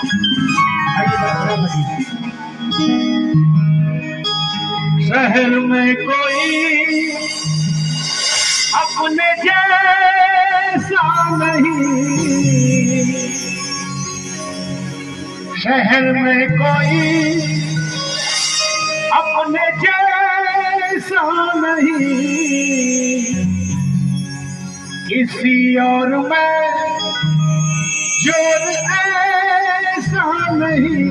आइए बड़ा मदीना। शहर में कोई अपने जैसा नहीं, शहर में कोई अपने जैसा नहीं, किसी और में जोर ऐसा नहीं,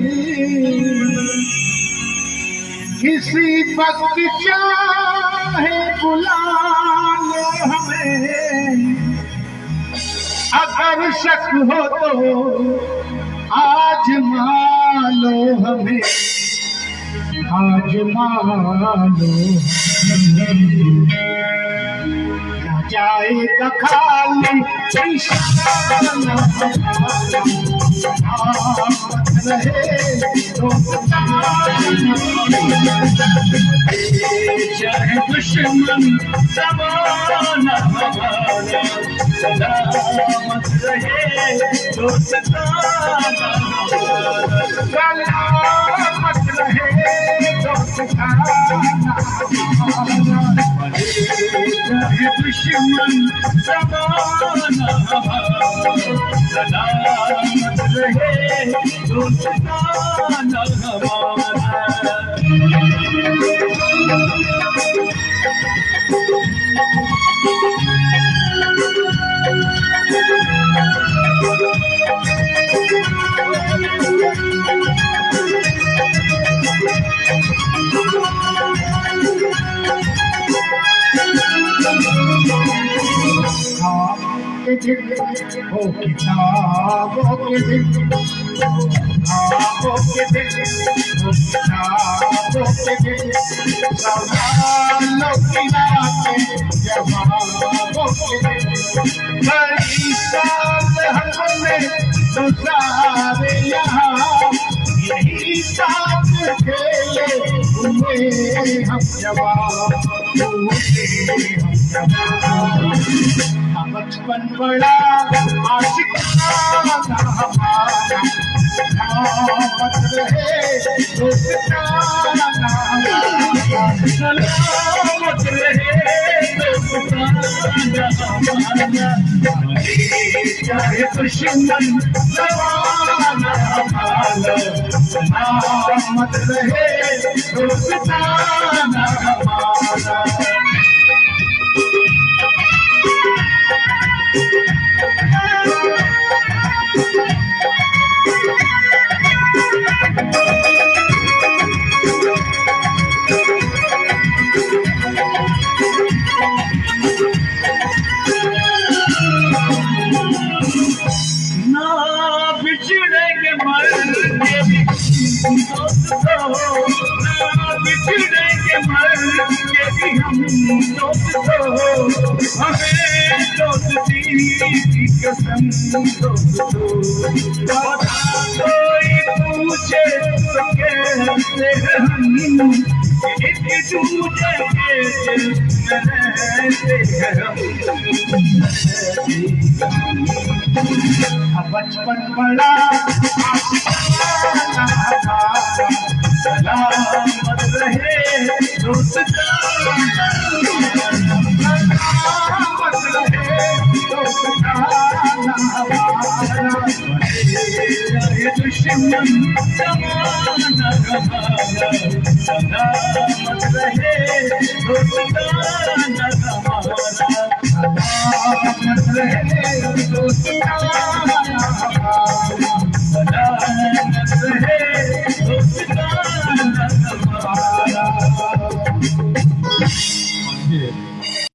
किसी वक्त चाहे बुला लो हमें, अगर शक हो तो आजमा लो हमें, आजमा लो। ना जाएगा खाली निशाना हमारा, आफत रहे तो चाहे दुश्मन जमाना हमारा, सलामत रहे तो सताना हमारा, सलामत रहे तो सताना हमारा, चाहे दुश्मन जमाना हमारा, सलामत रहे तो सताना हमारा। ओ किताबों के दिन, किताबों के दिन, ओ किताबों के दिन, सवालों की रातें जवाबों के दिन, बड़ी साल हमने तो सारे यहाँ यही साथ खेले हुए हम जवाब हम जवाब। बचपन बड़ा आशिकाना हमारा, सलामत रहे दोस्ताना हमारा, सलामत रहे दोस्ताना हमारा, चाहे दुश्मन जमाना हमारा, सलामत रहे दोस्ताना हमारा। बिछड़ेंगे मरेंगे भी दोस्तों, बिछड़ेंगे मरेंगे भी हम दोस्तों, हमें दोस्ती की कसम दोस्तों। कोई पूछे तो कहते हम एक दूसरे के रहते हम। बचपन बड़ा आशिकाना हमारा, सलामत रहे दोस्ताना, सलामत रहे दोस्ताना हमारा, चाहे दुश्मन जमाना हमारा, सलामत रहे दोस्ताना हमारा, सलामत रहे दोस्ताना हमारा, सलामत रहे